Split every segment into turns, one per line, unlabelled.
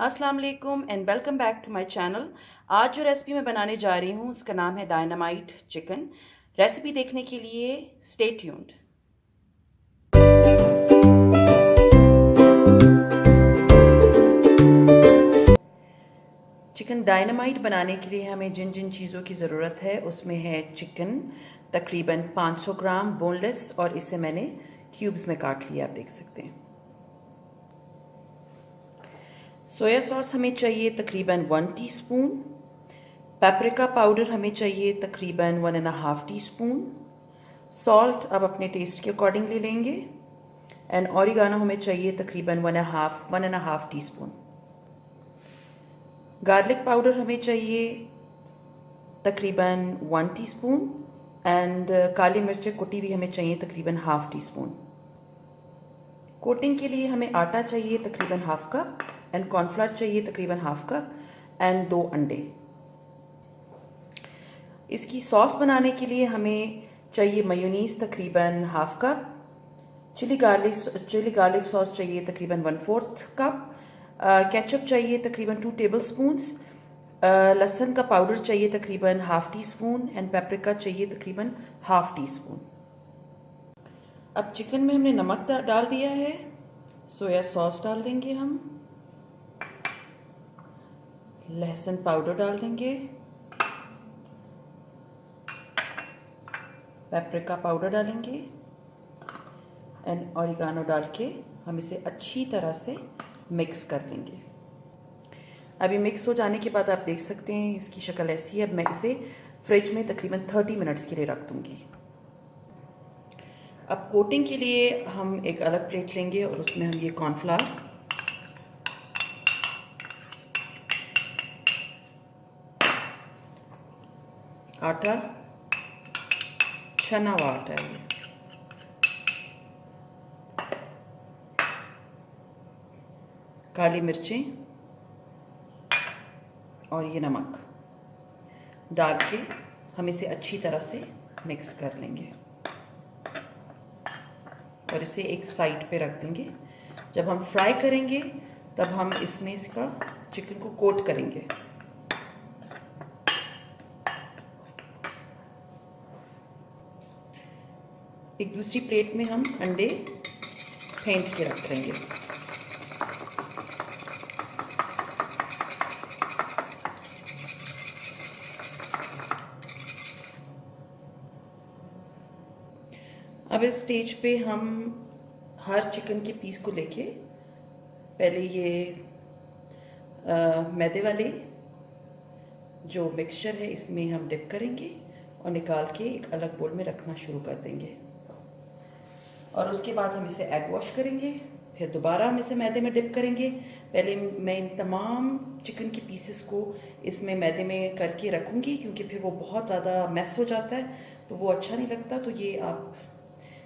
अस्सलाम वालेकुम and welcome back to my channel. आज जो रेसिपी मैं बनाने जा रही हूँ उसका नाम है डायनामाइट चिकन। रेसिपी देखने के लिए स्टे ट्यून्ड। चिकन डायनामाइट बनाने के लिए हमें जिन जिन चीज़ों की ज़रूरत है उसमें है चिकन तकरीबन 500 ग्राम बोनलेस, और इसे मैंने क्यूब्स में काट लिया, आप देख सकते हैं। सोया सॉस हमें चाहिए तकरीबन 1 टीस्पून। पेपरिका पाउडर हमें चाहिए तकरीबन 1.5 टीस्पून। सॉल्ट आप अपने टेस्ट के अकॉर्डिंग ले लेंगे। एंड ऑरिगानो हमें चाहिए तकरीबन 1.5 टीस्पून। गार्लिक पाउडर हमें चाहिए तकरीबन 1 टीस्पून। एंड काली मिर्च कुटी भी हमें चाहिए तकरीबन हाफ टीस्पून। कोटिंग के लिए हमें आटा चाहिए तकरीबन हाफ कप एंड कॉर्नफ्लावर चाहिए तकरीबन हाफ कप एंड 2 अंडे। इसकी सॉस बनाने के लिए हमें चाहिए मेयोनीज तकरीबन half cup, chilli garlic sauce चाहिए तकरीबन 1/4 कप, केचप चाहिए तकरीबन 2 टेबल स्पून्स, लहसुन का पाउडर चाहिए तकरीबन half tea spoon and paprika चाहिए तकरीबन हाफ टी स्पून। अब चिकन में हमने नमक डाल दिया है, सोया सॉस डाल देंगे, हम लहसुन पाउडर डाल देंगे, पेपरिका पाउडर डालेंगे एंड ऑरिगानो डाल के हम इसे अच्छी तरह से मिक्स कर लेंगे। अभी मिक्स हो जाने के बाद आप देख सकते हैं इसकी शक्ल ऐसी है। अब मैं इसे फ्रिज में तकरीबन 30 मिनट्स के लिए रख दूंगी। अब कोटिंग के लिए हम एक अलग प्लेट लेंगे और उसमें हम ये कॉर्नफ्लावर, आटा, छना हुआ आटा है, काली मिर्चें और ये नमक डाल के हम इसे अच्छी तरह से मिक्स कर लेंगे और इसे एक साइड पे रख देंगे। जब हम फ्राई करेंगे तब हम इसमें इसका चिकन को कोट करेंगे। एक दूसरी प्लेट में हम अंडे फेंट के रख लेंगे। अब इस स्टेज पे हम हर चिकन के पीस को लेके पहले ये मैदे वाले जो मिक्सचर है इसमें हम डिप करेंगे और निकाल के एक अलग बोल में रखना शुरू कर देंगे। और उसके बाद हम इसे एग वॉश करेंगे, फिर दोबारा हम इसे मैदे में डिप करेंगे। पहले मैं इन तमाम चिकन के पीसेस को इसमें मैदे में करके रखूँगी क्योंकि फिर वो बहुत ज़्यादा मैस हो जाता है तो वो अच्छा नहीं लगता। तो ये आप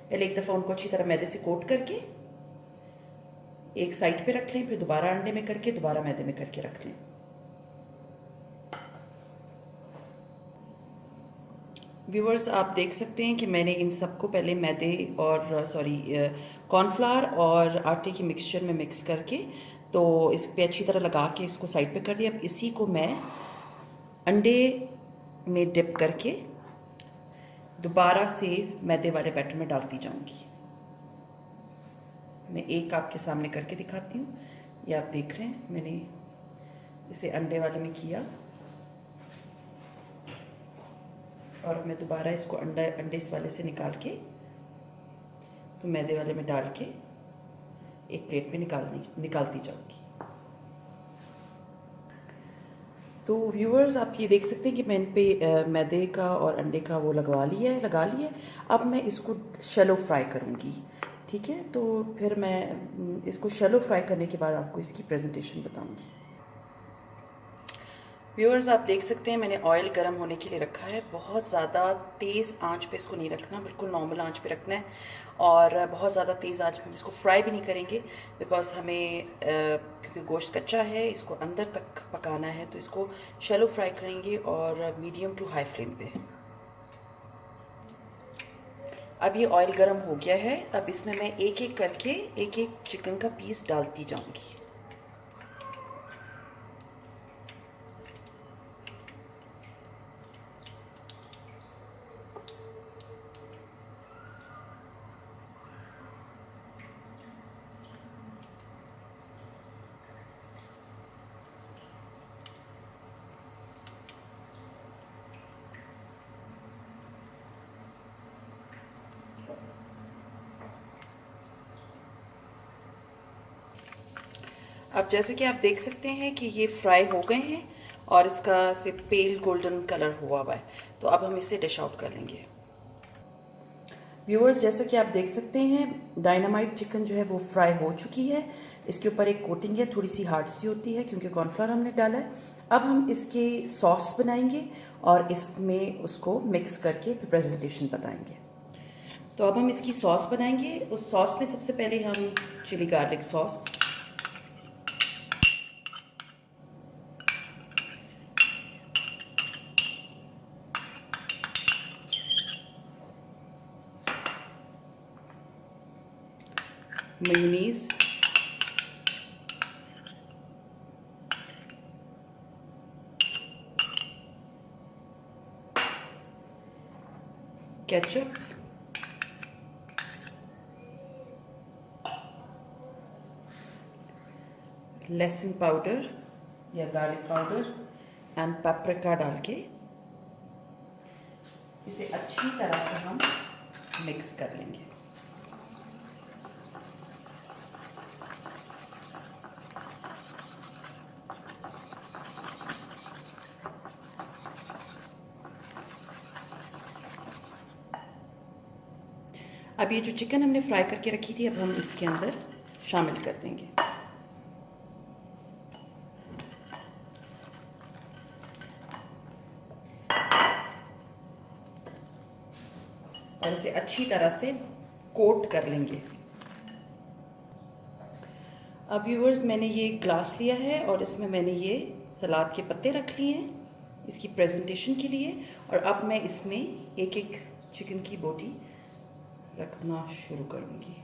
पहले एक दफ़ा उनको अच्छी तरह मैदे से कोट करके एक साइड पे रख लें, फिर दोबारा अंडे में करके दोबारा मैदे में करके रख लें। व्यूअर्स, आप देख सकते हैं कि मैंने इन सबको पहले मैदे और कॉर्नफ्लावर और आटे की मिक्सचर में मिक्स करके तो इस पे अच्छी तरह लगा के इसको साइड पे कर दिया। अब इसी को मैं अंडे में डिप करके दोबारा से मैदे वाले बैटर में डालती जाऊंगी। मैं एक आपके सामने करके दिखाती हूँ। ये आप देख रहे हैं मैंने इसे अंडे वाले में किया और मैं दोबारा इसको अंडे इस वाले से निकाल के तो मैदे वाले में डाल के एक प्लेट में निकालती जाऊंगी। तो व्यूअर्स, आप ये देख सकते हैं कि मैं इन पे मैदे का और अंडे का वो लगा लिया है। अब मैं इसको शैलो फ्राई करूँगी, ठीक है। तो फिर मैं इसको शैलो फ्राई करने के बाद आपको इसकी प्रेजेंटेशन बताऊँगी। व्यूअर्स, आप देख सकते हैं मैंने ऑयल गर्म होने के लिए रखा है। बहुत ज़्यादा तेज़ आंच पे इसको नहीं रखना, बिल्कुल नॉर्मल आंच पे रखना है। और बहुत ज़्यादा तेज़ आंच में हम इसको फ्राई भी नहीं करेंगे बिकॉज हमें क्योंकि गोश्त कच्चा है इसको अंदर तक पकाना है। तो इसको शैलो फ्राई करेंगे और मीडियम टू हाई फ्लेम पे। अब ये ऑयल गर्म हो गया है। अब इसमें मैं एक एक करके एक एक चिकन का पीस डालती जाऊँगी। अब जैसे कि आप देख सकते हैं कि ये फ्राई हो गए हैं और इसका से पेल गोल्डन कलर हुआ है, तो अब हम इसे डिश आउट कर लेंगे। व्यूअर्स, जैसे कि आप देख सकते हैं डायनामाइट चिकन जो है वो फ्राई हो चुकी है। इसके ऊपर एक कोटिंग है, थोड़ी सी हार्ड सी होती है क्योंकि कॉर्नफ्लावर हमने डाला है। अब हम इसके सॉस बनाएंगे और इसमें उसको मिक्स करके फिर प्रेजेंटेशन बताएंगे। तो अब हम इसकी सॉस बनाएंगे। उस सॉस में सबसे पहले हम chilli garlic sauce, mayonnaise, ketchup, लहसुन पाउडर या गार्लिक पाउडर एंड पेपरिका डाल के इसे अच्छी तरह से हम मिक्स कर लेंगे। अब ये जो चिकन हमने फ्राई करके रखी थी अब हम इसके अंदर शामिल कर देंगे। और इसे अच्छी तरह से कोट कर लेंगे। अब व्यूअर्स, मैंने ये ग्लास लिया है और इसमें मैंने ये सलाद के पत्ते रख लिए हैं इसकी प्रेजेंटेशन के लिए। और अब मैं इसमें एक एक चिकन की बोटी रखना शुरू करूँगी।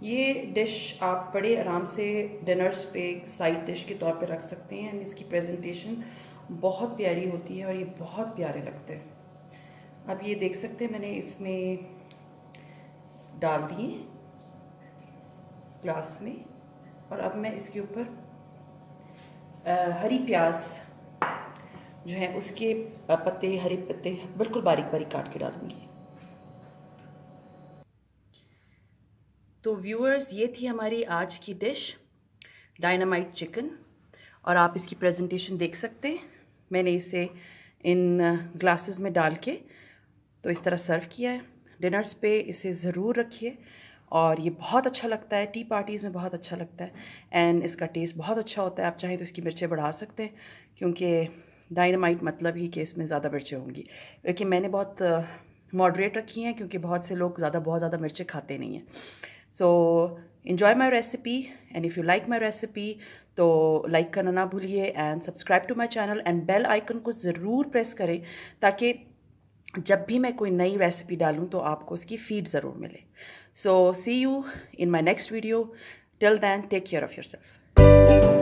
ये डिश आप बड़े आराम से डिनर्स पे साइड डिश के तौर पे रख सकते हैं। एंड इसकी प्रेजेंटेशन बहुत प्यारी होती है और ये बहुत प्यारे लगते हैं। अब ये देख सकते हैं मैंने इसमें डाल दिए इस ग्लास में। और अब मैं इसके ऊपर हरी प्याज जो है उसके पत्ते, हरे पत्ते बिल्कुल बारीक बारीक काट के डालूंगी। तो व्यूअर्स, ये थी हमारी आज की डिश डायनामाइट चिकन। और आप इसकी प्रेजेंटेशन देख सकते हैं। मैंने इसे इन ग्लासेस में डाल के तो इस तरह सर्व किया है। डिनर्स पे इसे ज़रूर रखिए और ये बहुत अच्छा लगता है, टी पार्टीज़ में बहुत अच्छा लगता है। एंड इसका टेस्ट बहुत अच्छा होता है। आप चाहें तो इसकी मिर्चें बढ़ा सकते हैं क्योंकि डायनामाइट मतलब ही कि इसमें ज़्यादा मिर्चें होंगी। लेकिन मैंने बहुत मॉडरेट रखी हैं क्योंकि बहुत से लोग बहुत ज़्यादा मिर्चें खाते नहीं हैं। So enjoy my recipe, and if you like my recipe तो लाइक करना ना भूलिए and subscribe to my channel and bell icon को ज़रूर प्रेस करें ताकि जब भी मैं कोई नई रेसिपी डालूं तो आपको उसकी फीड ज़रूर मिले। So see you in my next video. Till then take care of yourself.